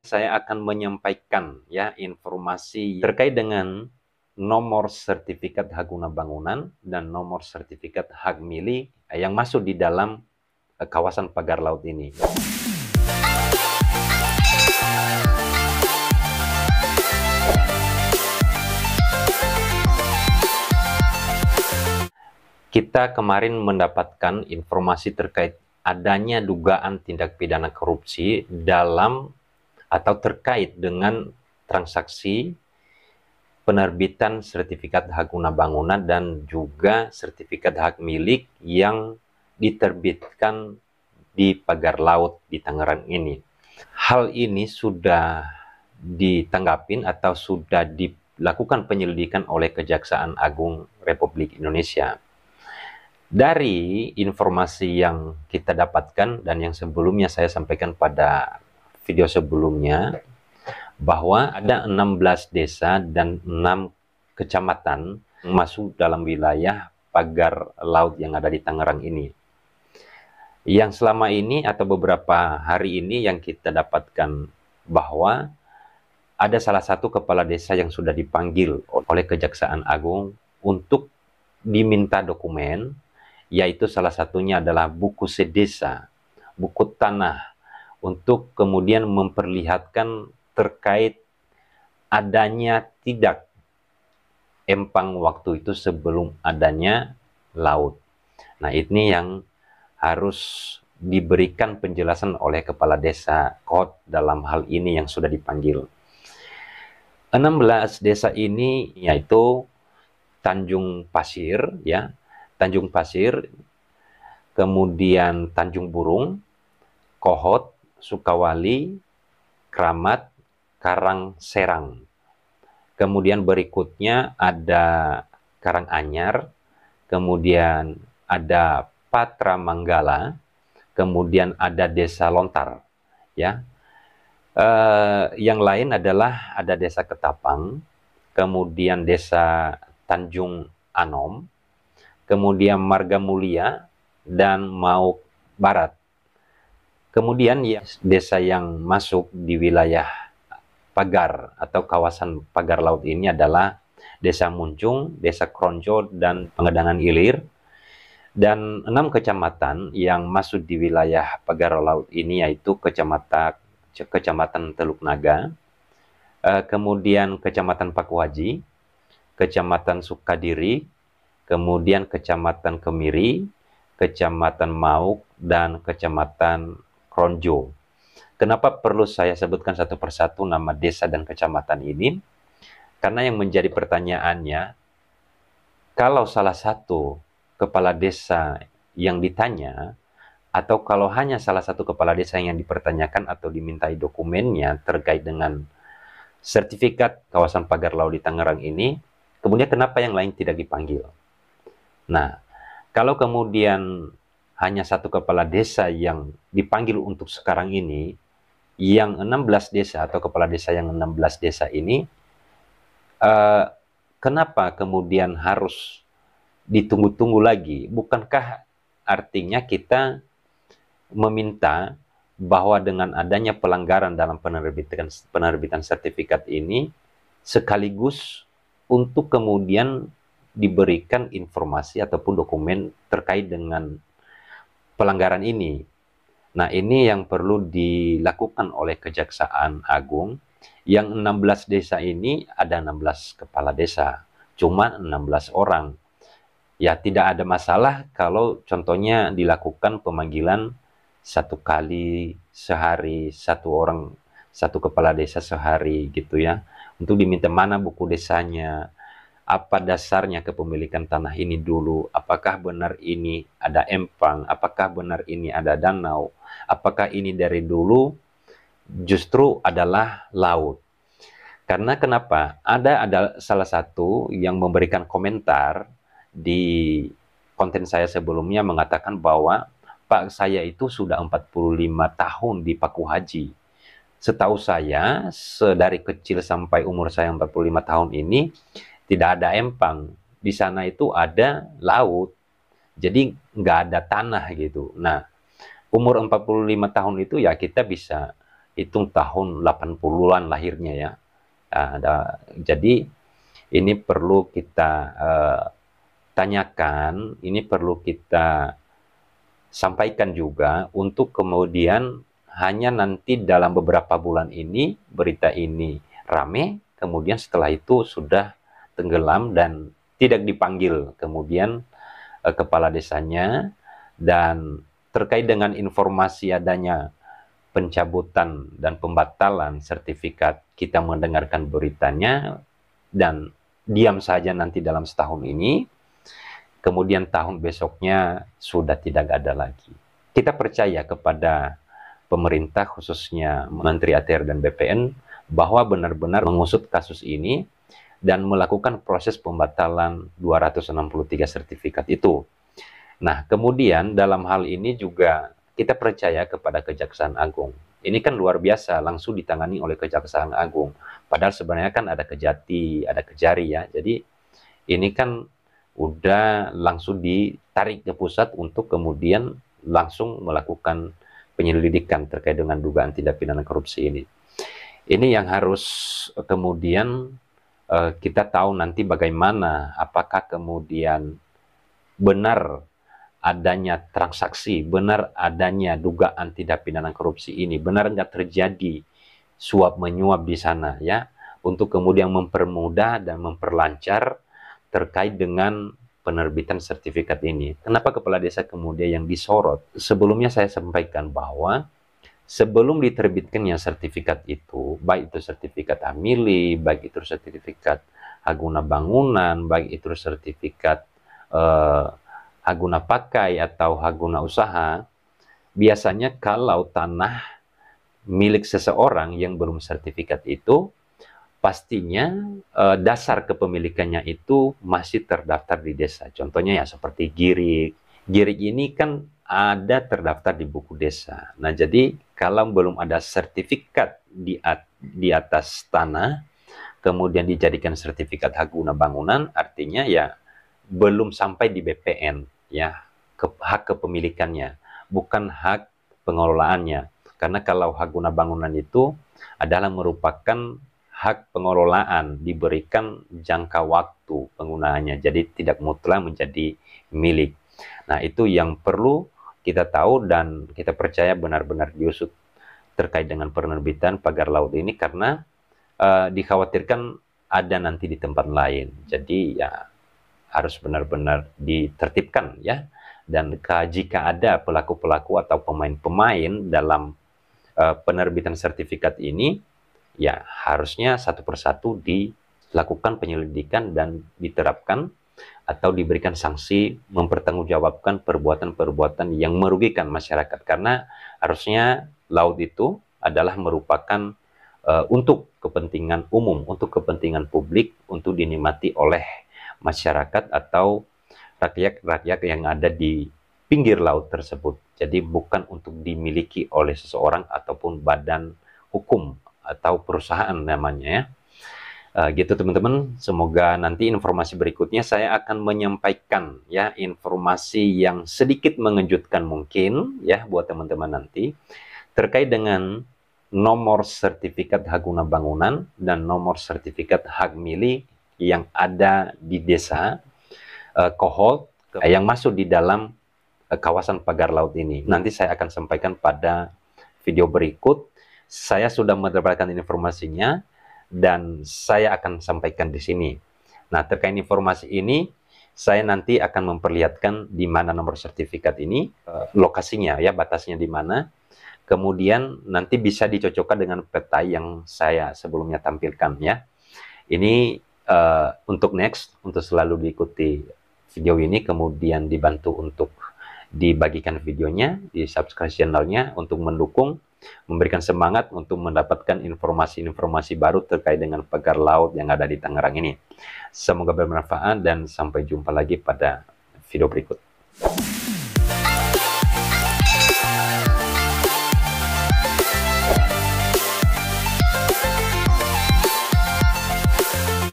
Saya akan menyampaikan ya informasi terkait dengan nomor sertifikat hak guna bangunan dan nomor sertifikat hak milik yang masuk di dalam kawasan pagar laut ini. Kita kemarin mendapatkan informasi terkait adanya dugaan tindak pidana korupsi dalam atau terkait dengan transaksi penerbitan sertifikat hak guna bangunan dan juga sertifikat hak milik yang diterbitkan di pagar laut di Tangerang ini. Hal ini sudah ditanggapin atau sudah dilakukan penyelidikan oleh Kejaksaan Agung Republik Indonesia. Dari informasi yang kita dapatkan dan yang sebelumnya saya sampaikan pada video sebelumnya, bahwa ada 16 desa dan 6 kecamatan masuk dalam wilayah pagar laut yang ada di Tangerang ini. Yang selama ini atau beberapa hari ini yang kita dapatkan bahwa ada salah satu kepala desa yang sudah dipanggil oleh Kejaksaan Agung untuk diminta dokumen, yaitu salah satunya adalah buku sedesa, buku tanah, untuk kemudian memperlihatkan terkait adanya tidak empang waktu itu sebelum adanya laut. Nah, ini yang harus diberikan penjelasan oleh kepala desa Kot dalam hal ini yang sudah dipanggil. 16 desa ini yaitu Tanjung Pasir, ya, Tanjung Pasir, kemudian Tanjung Burung, Kohot, Sukawali, Kramat, Karangserang. Kemudian berikutnya ada Karanganyar, kemudian ada Patramanggala, kemudian ada Desa Lontar, ya. Yang lain adalah ada Desa Ketapang, kemudian Desa Tanjung Anom, kemudian Marga Mulia, dan Mauk Barat. Kemudian ya, desa yang masuk di wilayah pagar atau kawasan pagar laut ini adalah Desa Muncung, Desa Kronjo, dan Pengedangan Ilir. Dan 6 kecamatan yang masuk di wilayah pagar laut ini yaitu Kecamatan Teluk Naga, kemudian Kecamatan Pakuaji, Kecamatan Sukadiri, kemudian Kecamatan Kemiri, Kecamatan Mauk, dan Kecamatan Kronjo. Kenapa perlu saya sebutkan satu persatu nama desa dan kecamatan ini? Karena yang menjadi pertanyaannya, kalau salah satu kepala desa yang ditanya, atau kalau hanya salah satu kepala desa yang dipertanyakan atau dimintai dokumennya terkait dengan sertifikat kawasan pagar laut di Tangerang ini, kemudian kenapa yang lain tidak dipanggil? Nah, kalau kemudian hanya satu kepala desa yang dipanggil untuk sekarang ini, yang 16 desa atau kepala desa yang 16 desa ini, kenapa kemudian harus ditunggu-tunggu lagi? Bukankah artinya kita meminta bahwa dengan adanya pelanggaran dalam penerbitan sertifikat ini, sekaligus untuk kemudian diberikan informasi ataupun dokumen terkait dengan pelanggaran ini. Nah, ini yang perlu dilakukan oleh Kejaksaan Agung. Yang 16 desa ini ada 16 kepala desa, cuma 16 orang. Ya, tidak ada masalah kalau contohnya dilakukan pemanggilan 1 kali sehari, 1 orang, 1 kepala desa sehari gitu ya. Untuk diminta mana buku desanya, apa dasarnya kepemilikan tanah ini dulu, apakah benar ini ada empang, apakah benar ini ada danau, apakah ini dari dulu justru adalah laut. Karena kenapa? Ada salah satu yang memberikan komentar di konten saya sebelumnya mengatakan bahwa Pak, saya itu sudah 45 tahun di Paku Haji. Setahu saya, dari kecil sampai umur saya 45 tahun ini, tidak ada empang. Di sana itu ada laut. Jadi nggak ada tanah gitu. Nah, umur 45 tahun itu ya kita bisa hitung tahun 80-an lahirnya ya. Jadi ini perlu kita tanyakan, ini perlu kita sampaikan juga untuk kemudian hanya nanti dalam beberapa bulan ini berita ini rame, kemudian setelah itu sudah tenggelam dan tidak dipanggil kemudian kepala desanya. Dan terkait dengan informasi adanya pencabutan dan pembatalan sertifikat, kita mendengarkan beritanya dan diam saja nanti dalam setahun ini, kemudian tahun besoknya sudah tidak ada lagi. Kita percaya kepada pemerintah, khususnya Menteri ATR dan BPN, bahwa benar-benar mengusut kasus ini dan melakukan proses pembatalan 263 sertifikat itu. Nah, kemudian dalam hal ini juga kita percaya kepada Kejaksaan Agung. Ini kan luar biasa, langsung ditangani oleh Kejaksaan Agung. Padahal sebenarnya kan ada Kejati, ada Kejari ya. Jadi ini kan udah langsung ditarik ke pusat untuk kemudian langsung melakukan penyelidikan terkait dengan dugaan tindak pidana korupsi ini. Ini yang harus kemudian kita tahu nanti bagaimana, apakah kemudian benar adanya transaksi, benar adanya dugaan tindak pidana korupsi ini, benar nggak terjadi suap menyuap di sana ya, untuk kemudian mempermudah dan memperlancar terkait dengan penerbitan sertifikat ini. Kenapa kepala desa kemudian yang disorot? Sebelumnya saya sampaikan bahwa sebelum diterbitkannya sertifikat itu, baik itu sertifikat Amili, baik itu sertifikat Haguna Bangunan, baik itu sertifikat Haguna Pakai atau Haguna Usaha, biasanya kalau tanah milik seseorang yang belum sertifikat itu, pastinya dasar kepemilikannya itu masih terdaftar di desa. Contohnya ya seperti Girik. Girik ini kan ada terdaftar di buku desa. Nah, jadi kalau belum ada sertifikat di atas tanah, kemudian dijadikan sertifikat Haguna Bangunan, artinya ya belum sampai di BPN, ya, hak kepemilikannya, bukan hak pengelolaannya. Karena kalau Haguna Bangunan itu adalah merupakan hak pengelolaan, diberikan jangka waktu penggunaannya, jadi tidak mutlak menjadi milik. Nah, itu yang perlu kita tahu dan kita percaya benar-benar diusut terkait dengan penerbitan pagar laut ini, karena dikhawatirkan ada nanti di tempat lain. Jadi ya harus benar-benar ditertibkan ya. Dan jika ada pelaku-pelaku atau pemain-pemain dalam penerbitan sertifikat ini, ya harusnya satu persatu dilakukan penyelidikan dan diterapkan atau diberikan sanksi mempertanggungjawabkan perbuatan-perbuatan yang merugikan masyarakat. Karena harusnya laut itu adalah merupakan untuk kepentingan umum, untuk kepentingan publik, untuk dinikmati oleh masyarakat atau rakyat yang ada di pinggir laut tersebut. Jadi bukan untuk dimiliki oleh seseorang ataupun badan hukum atau perusahaan namanya ya. Gitu teman-teman, semoga nanti informasi berikutnya saya akan menyampaikan ya informasi yang sedikit mengejutkan mungkin ya buat teman-teman nanti terkait dengan nomor sertifikat Haguna Bangunan dan nomor sertifikat hak milik yang ada di desa Koholt yang masuk di dalam kawasan pagar laut ini. Nanti saya akan sampaikan pada video berikut. Saya sudah mendapatkan informasinya dan saya akan sampaikan di sini. Nah, terkait informasi ini, saya nanti akan memperlihatkan di mana nomor sertifikat ini, lokasinya ya, batasnya di mana. Kemudian nanti bisa dicocokkan dengan peta yang saya sebelumnya tampilkan ya. Ini untuk next, untuk selalu diikuti video ini, kemudian dibantu untuk dibagikan videonya, di subscribe channelnya untuk mendukung, memberikan semangat untuk mendapatkan informasi-informasi baru terkait dengan pagar laut yang ada di Tangerang ini. Semoga bermanfaat dan sampai jumpa lagi pada video berikut.